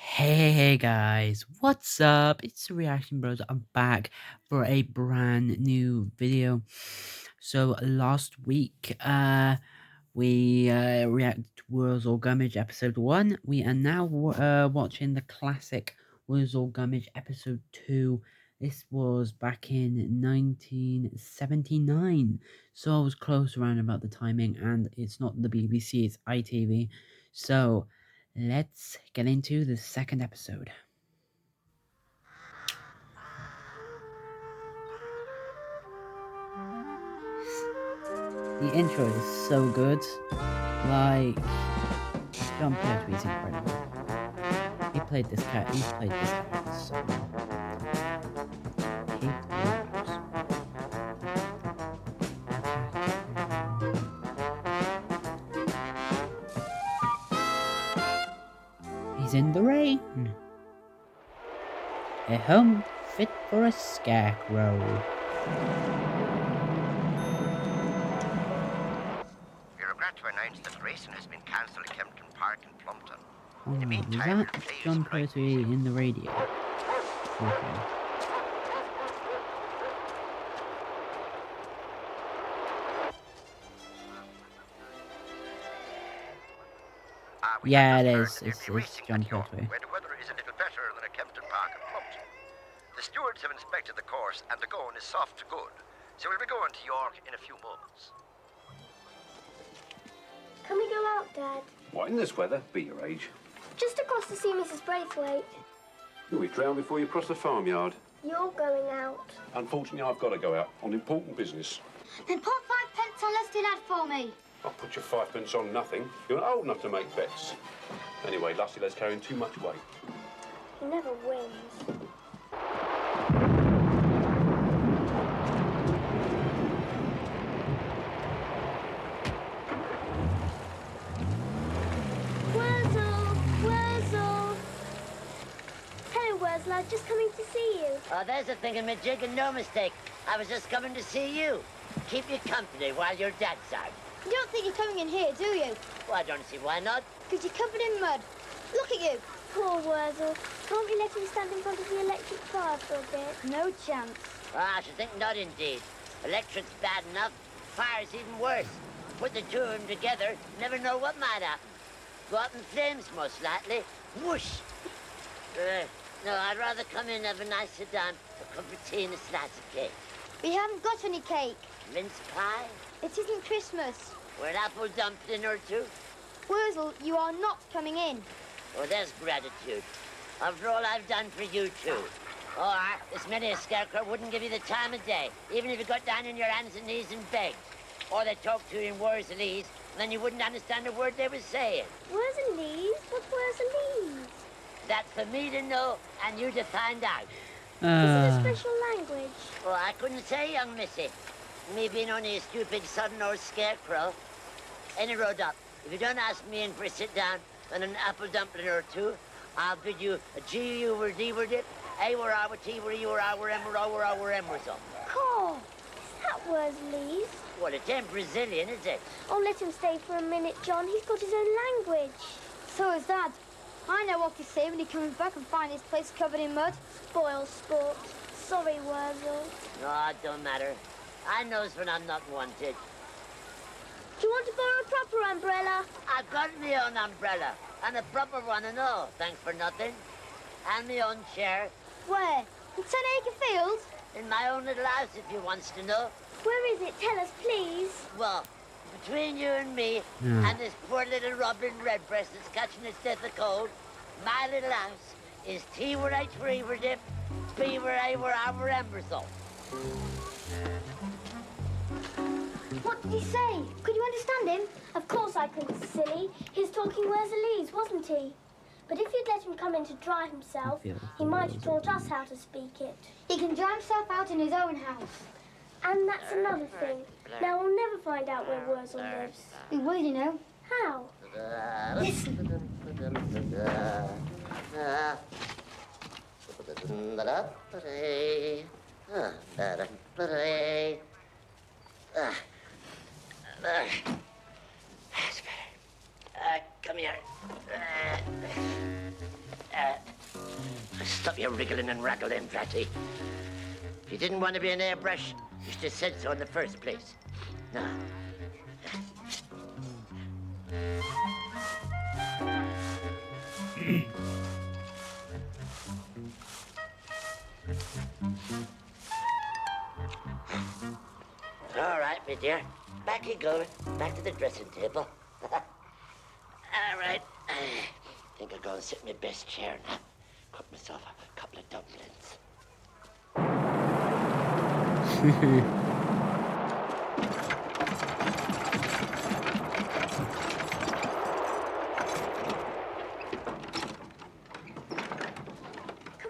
Hey guys, what's up? It's the Reaction Bros. I'm back for a brand new video. So last week, we reacted to Worzel Gummidge episode 1. We are now watching the classic Worzel Gummidge episode 2. This was back in 1979, so I was close around about the timing, and it's not the BBC, it's ITV. So let's get into the second episode. The intro is so good. Like, John Pertwee is incredible. He's played this character so well. Kate Williams. He's in the rain. A home fit for a scarecrow. We regret to announce that racing has been cancelled at Kempton Park in Plumpton. Oh, In the is meantime, that John Pertwee in the radio? Okay. Yeah, it is. It's John Pertwee. Where the weather is a little better than at Kempton Park in Plumpton. The stewards have inspected the course and the going is soft to good. So we'll be going to York in a few moments. Can we go out, Dad? What, in this weather? Be your age. Just across to see Mrs. Braithwaite. You'll be drowned before you cross the farmyard. You're going out. Unfortunately, I've got to go out on important business. Then put 5 pence on Lusty Lad for me. I'll put your 5 pence on nothing. You're not old enough to make bets. Anyway, Lusty Lad's carrying too much weight. He never wins. Worzel! Hello, Worzel. I was just coming to see you. Oh, there's a thingamajig and no mistake. I was just coming to see you. Keep you company while your dad's out. You don't think you're coming in here, do you? Well, I don't see why not. Because you're covered in mud. Look at you. Poor Worzel. Can't we let him stand in front of the electric fire for a bit? No chance. Ah, I should think not indeed. Electric's bad enough. Fire's even worse. Put the two of them together, never know what might happen. Go up in flames, most likely. Whoosh! No, I'd rather come in and have a nice sit down, a cup of tea and a slice of cake. We haven't got any cake. Mince pie? It isn't Christmas. Or an apple dumpling or two? Worzel, you are not coming in. Oh, there's gratitude. After all I've done for you two. Or, this many a scarecrow wouldn't give you the time of day, even if you got down on your hands and knees and begged. Or they talked to you in Worzelese, and then you wouldn't understand a word they were saying. Worzelese? What's Worzelese? That's for me to know, and you to find out. Is it a special language? Oh, I couldn't say, young missy. Me being only a stupid sodden old scarecrow. Any road up. If you don't ask me in for a sit-down and an apple dumpling or two, I'll bid you a G U were D were dip, A were I were T were E were I were M were O were I were M were so. Oh, is that Worzelese? Well, it ain't Brazilian, is it? Oh, let him stay for a minute, John. He's got his own language. So is Dad. I know what to say when he comes back and finds his place covered in mud. Spoil sport. Sorry, Worzel. No, it don't matter. I knows when I'm not wanted. Do you want to borrow a proper umbrella? I've got me own umbrella, and a proper one and all, thanks for nothing. And me own chair, Where? In 10 Acre Field? in my own little house, if you wants to know. Where is it? Tell us, please. Well, between you and me, and this poor little robin redbreast that's catching its death of cold, my little house is T where H where E where dip, B where A where I where M where so. What did he say? Could you understand him? Of course I could, silly. He's talking Worzelese, wasn't he? But if you'd let him come in to dry himself, he might have taught us how to speak it. He can dry himself out in his own house. And that's another thing. Now we'll never find out where Worzel lives. We will, you know. How? Listen. That's better. Come here. Stop your wriggling and raggling, Dratty. If you didn't want to be an airbrush, you should have said so in the first place. Now. All right, my dear. Back you go. Back to the dressing table. All right. I think I'll go and sit in my best chair now. Cook myself a couple of dumplings. Can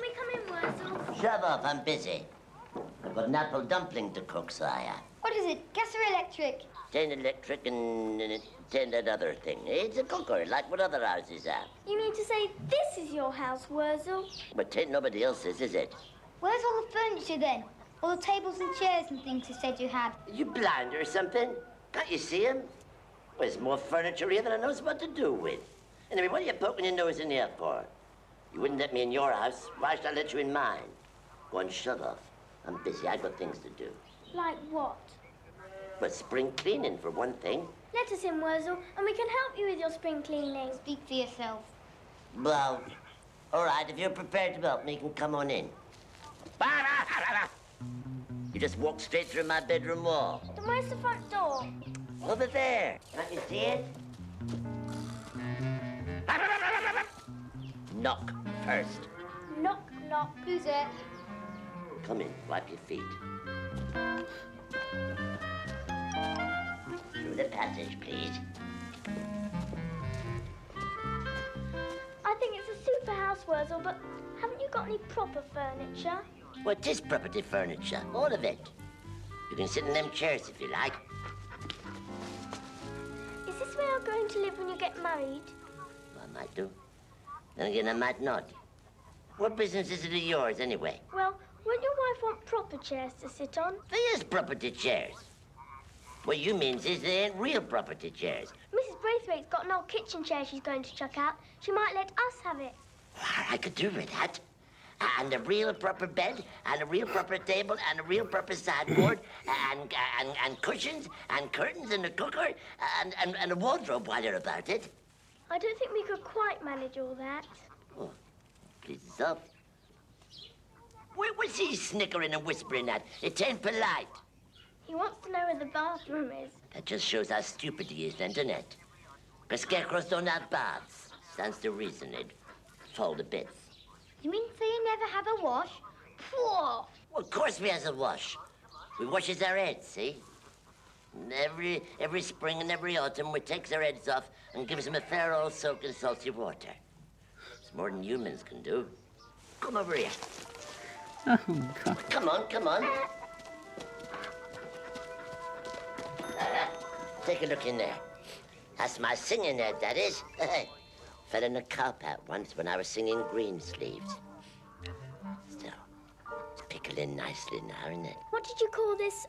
we come in, Worzel? Shove off, I'm busy. I've got an apple dumpling to cook, sire. What is it? Gas or electric? 10 electric and 10 that other thing. It's a cooker, like what other houses have. You mean to say this is your house, Worzel? But 10 nobody else's, is it? Where's all the furniture then? All the tables and chairs and things you said you had. You blind or something? Can't you see him? Well, there's more furniture here than I knows what to do with. Anyway, what are you poking your nose in here for? You wouldn't let me in your house. Why should I let you in mine? Go and shove off. I'm busy. I've got things to do. Like what? But spring cleaning, for one thing. Let us in, Worzel, and we can help you with your spring cleaning. Speak for yourself. Well, all right, if you're prepared to help me, you can come on in. You just walk straight through my bedroom wall. Then where's the front door? Over there. Can't you see it? Knock first. Knock, knock. Who's there? Come in, wipe your feet. Through the passage, please. I think it's a super house, Worzel, but haven't you got any proper furniture? What is property furniture? All of it. You can sit in them chairs if you like. Is this where you're going to live when you get married? I might do. Then again, I might not. What business is it of yours, anyway? Well, won't your wife want proper chairs to sit on? There is property chairs. What you means is they ain't real property chairs. Mrs. Braithwaite's got an old kitchen chair she's going to chuck out. She might let us have it. I could do with that. And a real proper bed, and a real proper table, and a real proper sideboard, and cushions, and curtains, and a cooker, and a wardrobe while you're about it. I don't think we could quite manage all that. Oh, please yourself. What's he snickering and whispering at? It ain't polite. He wants to know where the bathroom is. That just shows how stupid he is, then, doesn't it? Because scarecrows don't have baths. Stands to reason it. Fall to bits. You mean to say you never have a wash? Poor. Well, of course we has a wash. We washes our heads, see? And every spring and every autumn, we takes our heads off and gives them a fair old soak in salty water. It's more than humans can do. Come over here. Oh, God. Come on, come on. Take a look in there. That's my singing head, that is. Fell in a cowpat once when I was singing Greensleeves. Still, it's pickling nicely now, isn't it? What did you call this,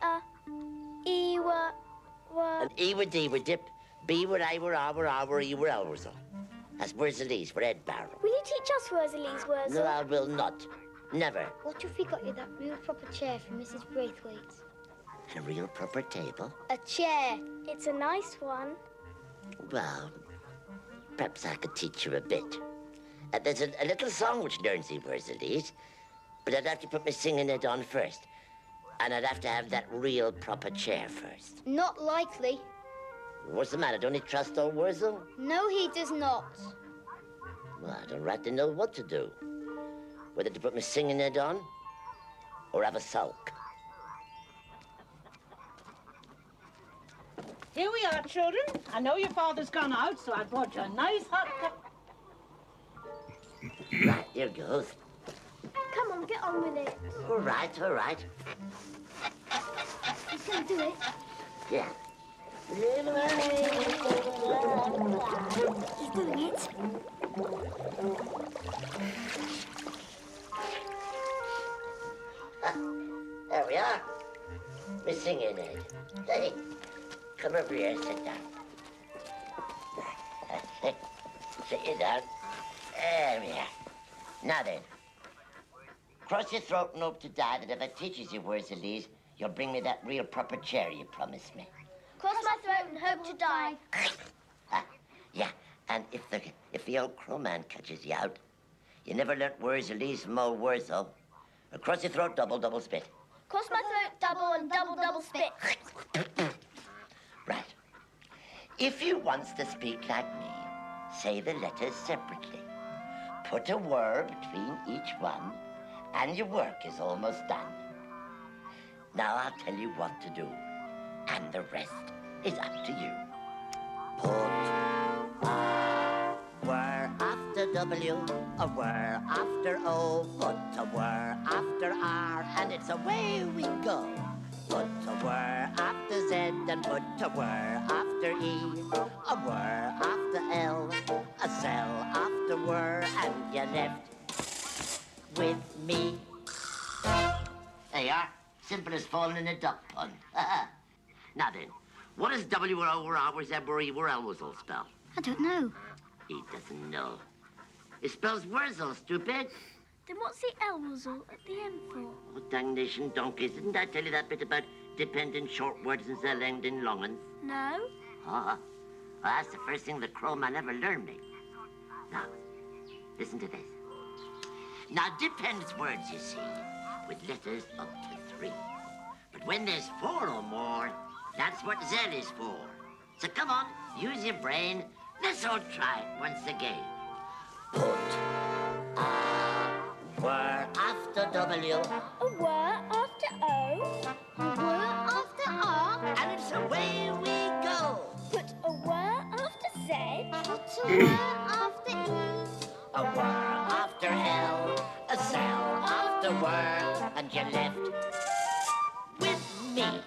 Ewa... An E were D were dip, B were I were R were R were E were L were so. That's Worzel's for Ed Barrel. Will you teach us Worzel's, Worzel? No, I will not. Never. What if we got you that real proper chair from Mrs. Braithwaite's? And a real proper table? A chair. It's a nice one. Well, perhaps I could teach you a bit. There's a little song which learns the Worzel's, but I'd have to put my singing head on first. And I'd have to have that real proper chair first. Not likely. What's the matter? Don't he trust old Worzel? No, he does not. Well, I don't rightly know what to do. Whether to put my singing head on or have a sulk. Here we are, children. I know your father's gone out, so I brought you a nice hot cup. Right, here goes. Come on, get on with it. All right, all right. He's going to do it. Yeah. He's doing it. There we are. My singing head. Hey, come over here, sit down. Sit you down. There we are. Now then, Cross your throat and hope to die that if I teaches you Worzel, you'll bring me that real proper chair you promised me. Cross my throat and hope to die. Yeah, and if the old crow man catches you out, you never learnt Worzel from old Worzel. Cross your throat, double spit. Cross my throat, double and double spit. Right. If you wants to speak like me, say the letters separately. Put a word between each one, and your work is almost done. Now I'll tell you what to do, and the rest is up to you. Put a word after W, a word after O, put a word after R, and it's away we go. Put a word after Z, and put a word after E, a word after L, a cell after word, and you're left with me. There you are. Simple as falling in a duck pond. Now then, what does W or O or R or Z or E or L Wuzzle spell? I don't know. He doesn't know. It spells Worzel, stupid. Then what's the L Wuzzle at the end for? Oh, dangnation donkeys. Didn't I tell you that bit about dependent short words and their length in long uns? No. Well, that's the first thing the crow man ever learned me. Now, listen to this. Now, depends words, you see, with letters up to 3. But when there's 4 or more, that's what Z is for. So come on, use your brain. Let's all try it once again. Put a word after W, A word after O. A word after R. and it's away we go. Put a word after Z. Put a word after E. A word after L, a cell after word, and you're left with me.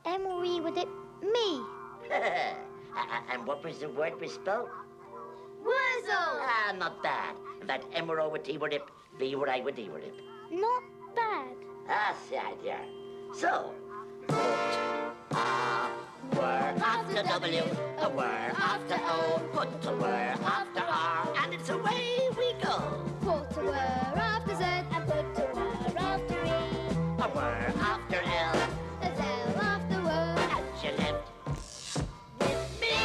M-O-E with it, me. And what was the word we spoke? Worzel. Ah, not bad. In fact, M were O with T were hip, B were I with D were hip. Not bad. That's the idea. So, put a word after W, a word after O, put a word after R, and it's away we go. Put a word after Z. And put a word after E. A word after L, A L after word. and you're left with me.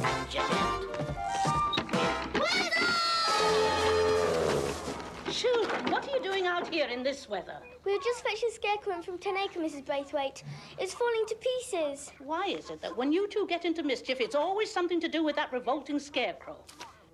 And you're left Shoo, what are you doing out here in this weather? We were just fetching Scarecrow in from 10 Acre, Mrs. Braithwaite. It's falling to pieces. Why is it that when you two get into mischief, it's always something to do with that revolting scarecrow?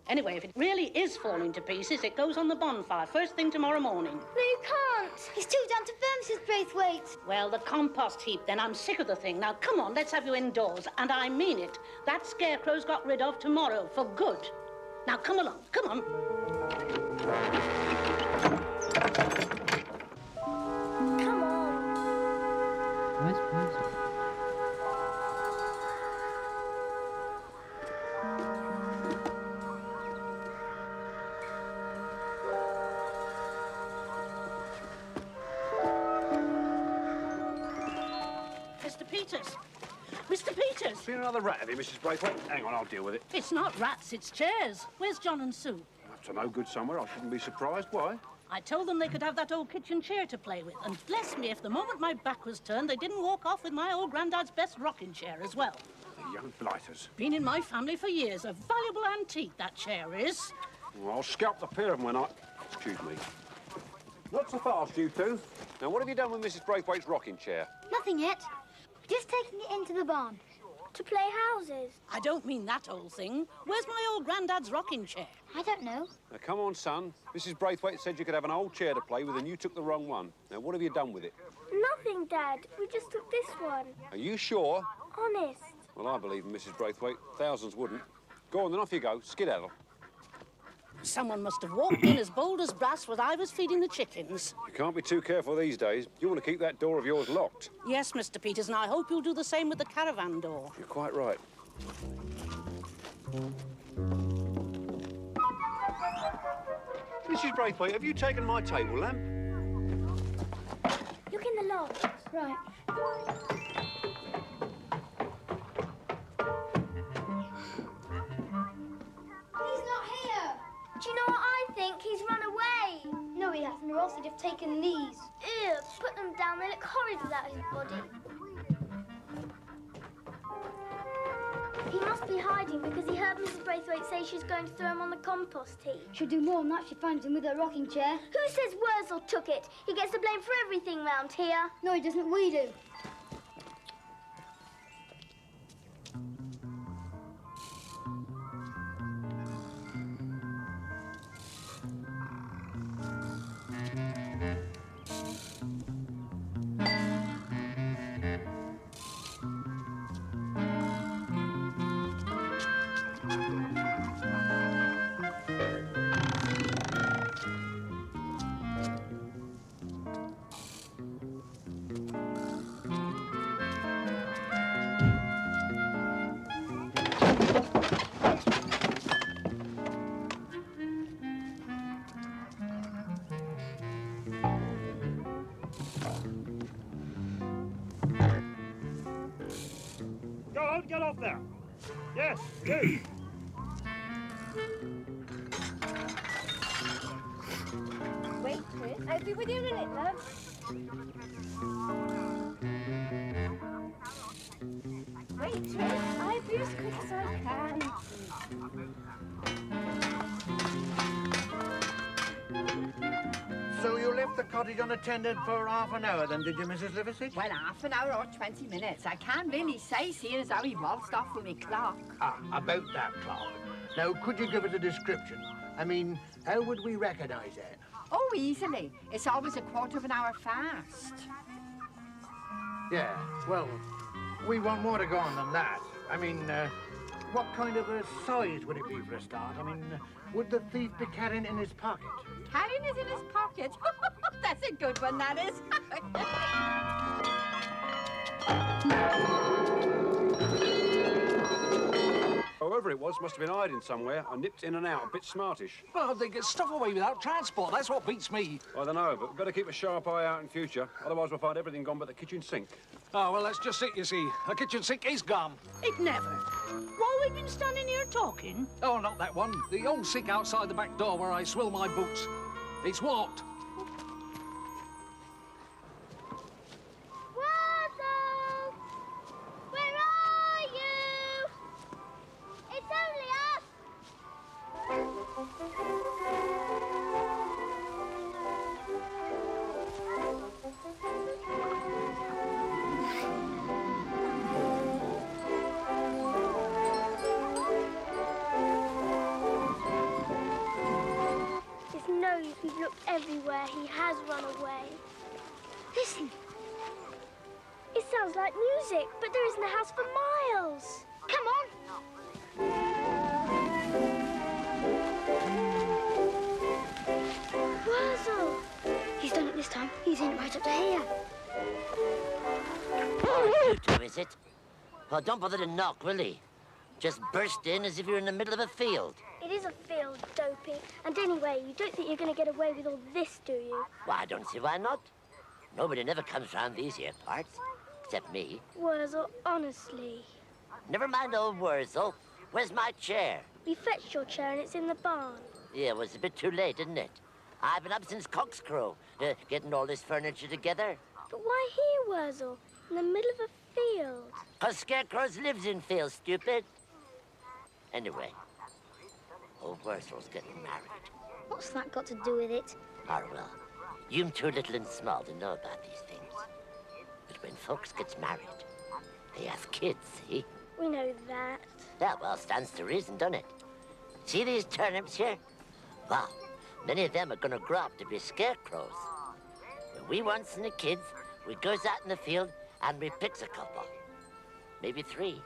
Anyway, if it really is falling to pieces, it goes on the bonfire first thing tomorrow morning. No, you can't. He's too down to firm, Mrs. Braithwaite. Well, the compost heap, then. I'm sick of the thing. Now, come on, let's have you indoors. And I mean it. That scarecrow's got rid of tomorrow, for good. Now, come along, come on. Come on. Where's Worzel? Mr. Peters. Mr. Peters. Been another rat, have you, Mrs. Braithwaite? Hang on, I'll deal with it. It's not rats, it's chairs. Where's John and Sue? Up to no good somewhere. I shouldn't be surprised. Why? I told them they could have that old kitchen chair to play with. And bless me, if the moment my back was turned, they didn't walk off with my old granddad's best rocking chair as well. The young blighters. Been in my family for years. A valuable antique, that chair is. Well, I'll scalp the pair of them when I... Excuse me. Not so fast, you two. Now, what have you done with Mrs. Braithwaite's rocking chair? Nothing yet. Just taking it into the barn. To play houses. I don't mean that old thing. Where's my old granddad's rocking chair? I don't know. Now, come on, son. Mrs. Braithwaite said you could have an old chair to play with, and you took the wrong one. Now, what have you done with it? Nothing, Dad. We just took this one. Are you sure? Honest. Well, I believe in Mrs. Braithwaite. Thousands wouldn't. Go on, then off you go. Skedaddle. Someone must have walked in as bold as brass when I was feeding the chickens. You can't be too careful these days. You want to keep that door of yours locked. Yes, Mr. Peters, and I hope you'll do the same with the caravan door. You're quite right. Mrs. Braithwaite, have you taken my table lamp? locked. Right. He's not here. Do you know what I think? He's run away. No, he hasn't, or else he'd have taken these. Ew, put them down. They look horrid without his body. He must be hiding because he heard Mrs. Braithwaite say she's going to throw him on the compost heap. She'll do more than that. She finds him with her rocking chair. Who says Worzel took it? He gets the blame for everything round here. No, he doesn't. We do. Go on, get off there. Yes, you. Wait, Chris. I'll be with you in a minute, love. Wait, Chris. I'll be as quick as I can. So you left the cottage unattended for half an hour then, did you, Mrs. Liversidge? Well, half an hour or 20 minutes. I can't really say, seeing as how he waltzed off with me clock. Ah, about that clock. Now, could you give us a description? I mean, how would we recognise it? Oh, easily. It's always a quarter of an hour fast. Yeah, well, we want more to go on than that. I mean, what kind of a size would it be for a start? I mean, would the thief be carrying it in his pocket? Carrying it in his pocket. That's a good one, that is. Whoever it was must have been hiding somewhere and nipped in and out, a bit smartish. Well, they get stuff away without transport. That's what beats me. I don't know, but we've got to keep a sharp eye out in future. Otherwise, we'll find everything gone but the kitchen sink. Oh, well, that's just it, you see. The kitchen sink is gone. It never. While we've been standing here talking. Oh, not that one. The old sink outside the back door where I swill my boots. It's warped. Worzel! Where are you? It's only us! It's no use. We've looked everywhere. He has run away. Listen. It sounds like music, but there isn't a house for miles. Come on. Worzel! He's done it this time. He's in right up to here. Oh, you two, is it? Well, don't bother to knock, will he? Just burst in as if you're in the middle of a field. It is a field, Dopey. And anyway, you don't think you're going to get away with all this, do you? Well, I don't see why not. Nobody never comes round these here parts, except me. Worzel, honestly. Never mind old Worzel. Where's my chair? We fetched your chair and it's in the barn. Yeah, it was a bit too late, isn't it? I've been up since cockscrow, getting all this furniture together. But why here, Worzel? In the middle of a field? 'Cause scarecrows lives in fields, stupid. Anyway, old Worzel's getting married. What's that got to do with it? Oh, well, you're too little and small to know about these things. But when folks gets married, they have kids, see? We know that. Yeah, well, stands to reason, doesn't it? See these turnips here? Well, many of them are gonna grow up to be scarecrows. When we wants and the kids, we goes out in the field and we picks a couple. Maybe 3.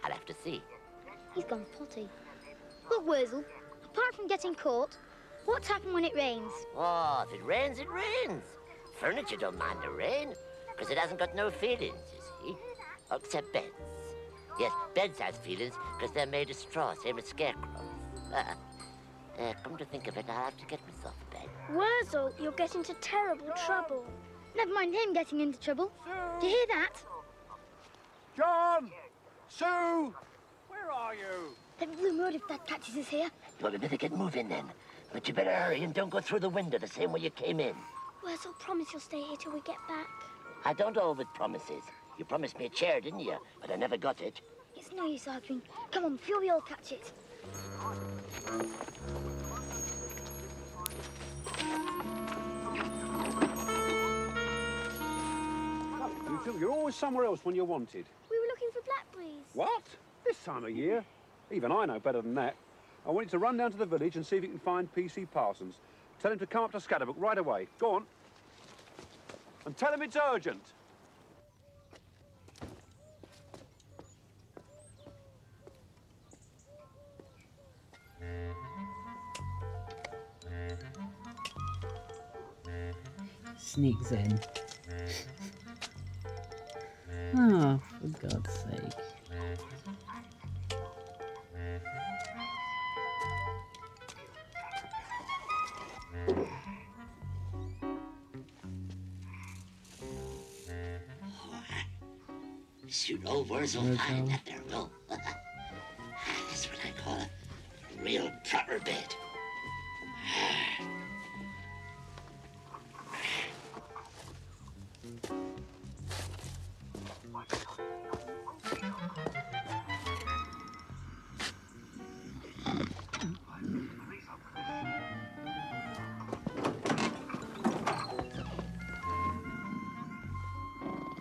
I'll have to see. He's gone potty. Look, Worzel, apart from getting caught, what's happened when it rains? Oh, if it rains, it rains. Furniture don't mind the rain, because it hasn't got no feelings, you see. Except beds. Yes, beds has feelings, because they're made of straw, same as scarecrows. Come to think of it, I'll have to get myself a bed. Worzel, you'll get into terrible trouble. Never mind him getting into trouble. Do you hear that? John! Sue! Where are you? Then Blue Road if that catches us here. Well, we better get moving then. But you better hurry and don't go through the window the same way you came in. Worzel, promise you'll stay here till we get back. I don't hold promises. You promised me a chair, didn't you? But I never got it. It's no use arguing. Come on, Fury will catch it. You two, you're always somewhere else when you're wanted. We were looking for blackberries. What? This time of year? Even I know better than that. I want you to run down to the village and see if you can find PC Parsons. Tell him to come up to Scatterbrook right away. Go on. And tell him it's urgent. Sneaks in. Oh, for God's sake. Shoot old Worzel fine, that there will. That's what I call a real proper bed.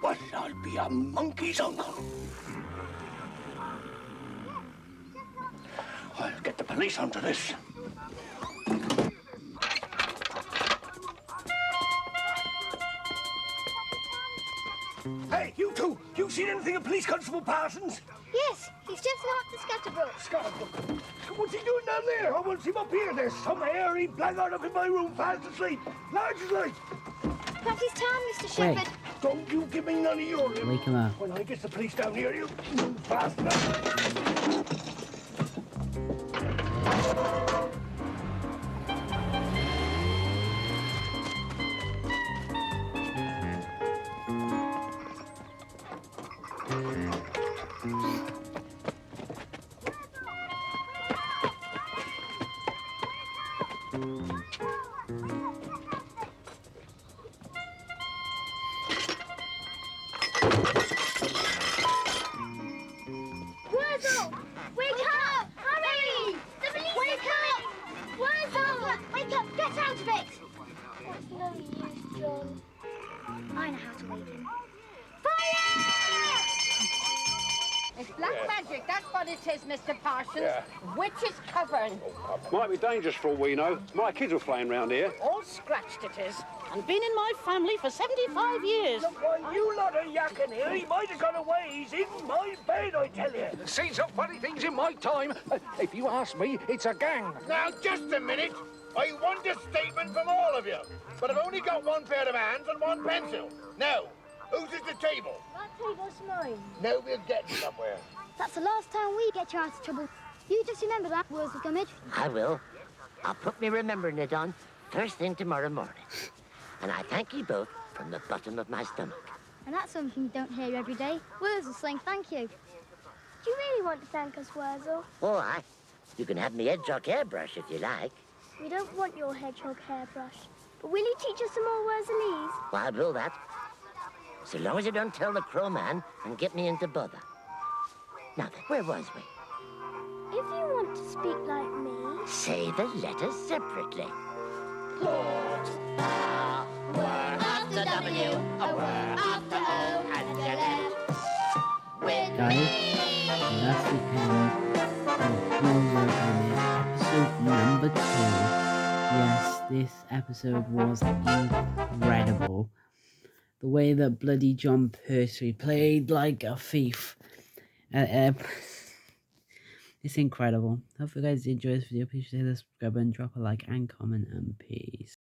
But I'll be a monkey's uncle. I'll get the police onto this. Hey, you two! You seen anything of Police Constable Parsons? Yes, he's just gone up to Scatterbrook. Scatterbrook. What's he doing down there? I want to see him up here. There's some hairy blackguard up in my room fast asleep. Large as life. Perhaps it's time, Mr. Wait. Shepherd. Don't you give me none of your... Wake him up. When I get the police down here, you move fast enough. Worzel! Wake up! Hurry! The police wake up! Worzel! Wake up, get out of it! What's no use, John? I know how to wake him. It's black magic, that's what it is, Mr. Parsons. Yeah. Witch's covering. Might be dangerous for all we know. My kids were flying round here. All scratched it is. And been in my family for 75 years. Look, while you lot are yakking here, he might have gone away. He's in my bed, I tell you. Seen some funny things in my time. If you ask me, it's a gang. Now, just a minute. I want a statement from all of you. But I've only got one pair of hands and one pencil. Now, whose is the table? That table's mine. Now we're getting somewhere. That's the last time we get you out of trouble. You just remember that, Worzel Gummidge. I will. I'll put me remembering it on first thing tomorrow morning. And I thank you both from the bottom of my stomach. And that's something you don't hear every day. Worzel saying thank you. Do you really want to thank us, Worzel? Oh, aye. You can have me hedgehog hairbrush if you like. We don't want your hedgehog hairbrush. But will you teach us some more Worzelese? Well, I will that. So long as you don't tell the crow man and get me into bother. Now then, where was we? If you want to speak like me... Say the letters separately. Port, a word after W, a word after O, and your left with Guys, me. that's the end of Worzel Gummidge, episode number 2. Yes, this episode was incredible. The way that bloody John Percy played like a thief. It's incredible. Hope you guys enjoy this video. Please share, subscribe, and drop a like and comment, and peace.